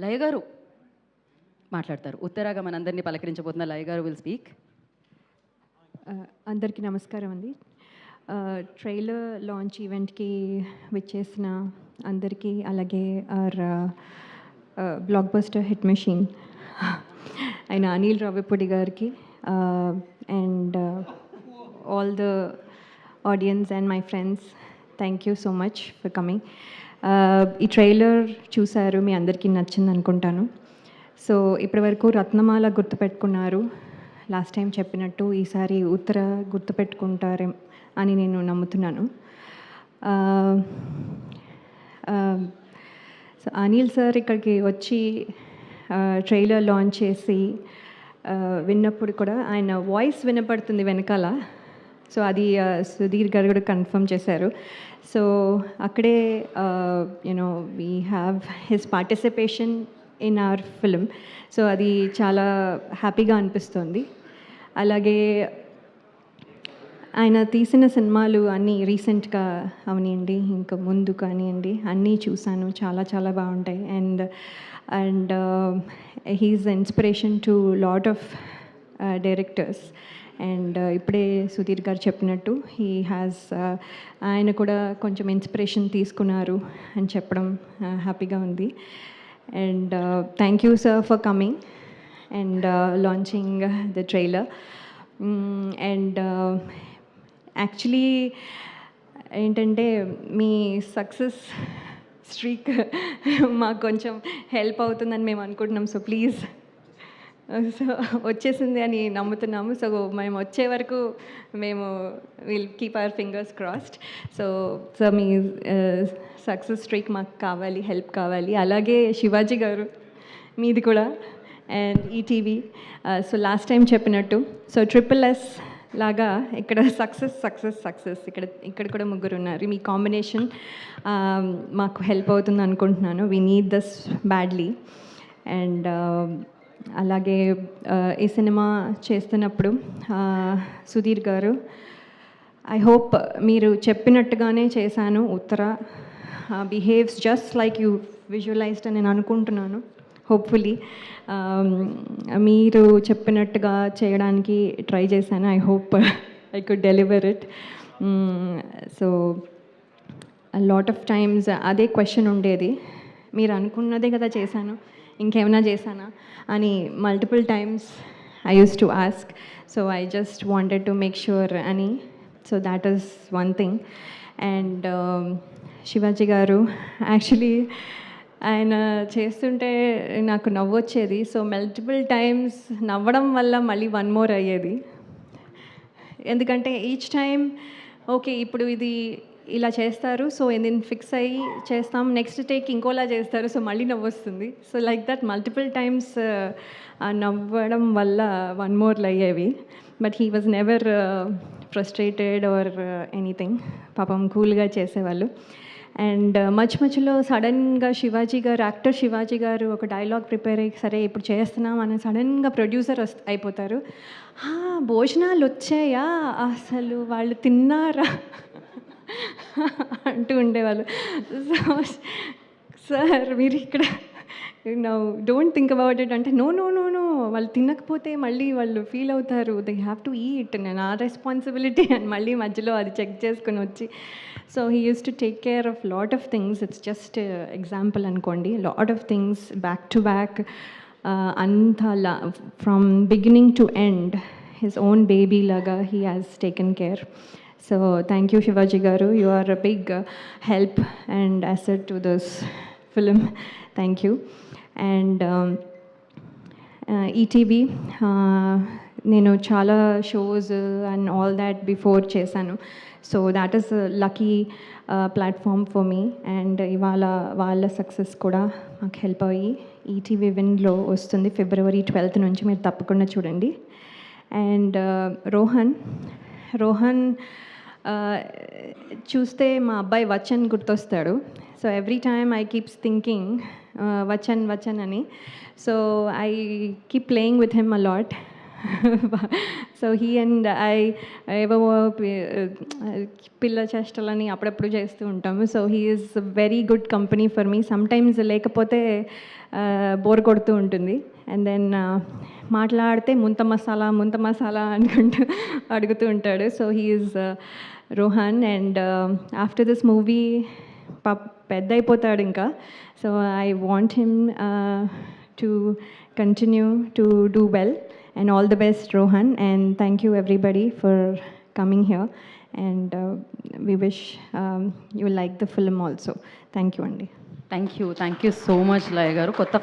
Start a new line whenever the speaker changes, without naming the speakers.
లయ గారు మాట్లాడతారు. ఉత్తరాగా మనందరినీ పలకరించబోతున్న లయ గారు విల్ స్పీక్.
అందరికీ నమస్కారం అండి. ట్రైలర్ లాంచ్ ఈవెంట్కి విచ్చేసిన అందరికీ, అలాగే our blockbuster hit machine అయిన అనిల్ రావిపూడి గారికి, and all the audience and my friends, thank you so much for coming. ఈ ట్రైలర్ చూశారు, మీ అందరికీ నచ్చింది అనుకుంటాను. సో ఇప్పటివరకు రత్నమాల గుర్తుపెట్టుకున్నారు, లాస్ట్ టైం చెప్పినట్టు ఈసారి ఉత్తర గుర్తుపెట్టుకుంటారే అని నేను నమ్ముతున్నాను. సో అనిల్ సార్ ఇక్కడికి వచ్చి ట్రైలర్ లాంచ్ చేసి విన్నప్పుడు కూడా ఆయన వాయిస్ వినపడుతుంది వెనకాల. సో అది సుధీర్ గారు కూడా కన్ఫర్మ్ చేశారు. సో అక్కడే you know we have his participation in our film. So అది చాలా హ్యాపీగా అనిపిస్తుంది. అలాగే ఆయన తీసిన సినిమాలు అన్నీ రీసెంట్గా అవనివ్వండి, ఇంకా ముందు కానివ్వండి, అన్నీ చూశాను, చాలా చాలా బాగుంటాయి. And he's inspiration to lot of directors. And ఇప్పుడే సుధీర్ గారు చెప్పినట్టు హీ హ్యాస్ ఆయన కూడా కొంచెం ఇన్స్పిరేషన్ తీసుకున్నారు అని చెప్పడం హ్యాపీగా ఉంది. And thank you sir for coming and launching the trailer. And actually ఏంటంటే మీ సక్సెస్ స్ట్రీక్ మాకు కొంచెం హెల్ప్ అవుతుందని మేము అనుకుంటున్నాం. సో ప్లీజ్, సో వచ్చేసింది అని నమ్ముతున్నాము. సో మేము వచ్చే వరకు మేము will keep our fingers crossed. So me success streak మాకు కావాలి, హెల్ప్ కావాలి. అలాగే శివాజీ గారు మీది కూడా, and ETV. So last time చెప్పినట్టు సో SSS లాగా ఇక్కడ సక్సెస్ ఇక్కడ కూడా ముగ్గురు ఉన్నారు. మీ కాంబినేషన్ మాకు హెల్ప్ అవుతుంది అనుకుంటున్నాను. We need this badly. And అలాగే ఈ సినిమా చేస్తున్నప్పుడు సుధీర్ గారు, ఐ హోప్ మీరు చెప్పినట్టుగానే చేశాను. Uttara behaves just like you visualised అని నేను అనుకుంటున్నాను. హోప్ఫుల్లీ మీరు చెప్పినట్టుగా చేయడానికి ట్రై చేశాను. I hope I could deliver it. So lot of times అదే క్వశ్చన్ ఉండేది, మీరు అనుకున్నదే కదా చేశాను, ఇంకేమైనా చేశానా అని multiple times I used to ask. So I just wanted to make sure అని. So that is one thing. And Shivaji garu, actually ఆయన చేస్తుంటే నాకు నవ్వొచ్చేది. సో మల్టిపుల్ టైమ్స్ నవ్వడం వల్ల మళ్ళీ వన్ మోర్ అయ్యేది. ఎందుకంటే ఈచ్ టైం ఓకే ఇప్పుడు ఇది ఇలా చేస్తారు, సో నేను ఫిక్స్ అయ్యి చేస్తాం, నెక్స్ట్ టేక్ ఇంకోలా చేస్తారు, సో మళ్ళీ నవ్వొస్తుంది. So like that multiple times నవ్వడం వల్ల వన్ మోర్లు అయ్యేవి. But he was never frustrated or anything. పాపం కూల్గా చేసేవాళ్ళు. అండ్ మధ్యలో సడన్గా యాక్టర్ శివాజీ గారు ఒక డైలాగ్ ప్రిపేర్ అయ్యి సరే ఇప్పుడు చేస్తున్నాం అని సడన్గా ప్రొడ్యూసర్ అయిపోతారు. భోజనాలు వచ్చాయా, అసలు వాళ్ళు తిన్నారా అంటూ ఉండేవాళ్ళు. సో సార్ మీరు ఇక్కడ డోంట్ థింక్ అబౌట్ ఇట్ అంటే, నో వాళ్ళు తినకపోతే మళ్ళీ వాళ్ళు ఫీల్ అవుతారు, దే హ్యావ్ టు ఈట్, నేను ఆ రెస్పాన్సిబిలిటీ అని మళ్ళీ మధ్యలో అది చెక్ చేసుకుని వచ్చి. So he used to take care of lot of things. It's just example అనుకోండి, lot of things back to back, అంతా from beginning to end his own baby లాగా he has taken care. So thank you Shivaji garu, you are a big help and asset to this film. Thank you. And ETV, నేను చాలా shows and all that before చేశాను. So that is lucky platform for me. And ఇవాళ వాళ్ళ success కూడా మాకు help అయ్యి ETV విన్లో వస్తుంది February 12th నుంచి, మీరు తప్పకుండా చూడండి. అండ్ రోహన్ చూస్తే మా అబ్బాయి వచన్ గుర్తొస్తాడు. So every time I keeps thinking Vachan అని. So I keep playing with him a lot. So he and I ఏవో పిల్ల చేష్టలని అప్పుడప్పుడు చేస్తూ ఉంటాము. So he is very good company for me. Sometimes లేకపోతే బోర్ కొడుతూ ఉంటుంది. అండ్ దెన్ మాట్లాడితే ముంత మసాలా అనుకుంటూ అడుగుతూ ఉంటాడు. So he is Rohan. And after this movie పెద్ద అయిపోతాడు ఇంకా. So I want him to continue to do well, and all the best, Rohan, and thank you everybody for coming here, and we wish you like the film also. Thank you, Andy.
Thank you so much Laya garu. కొత్త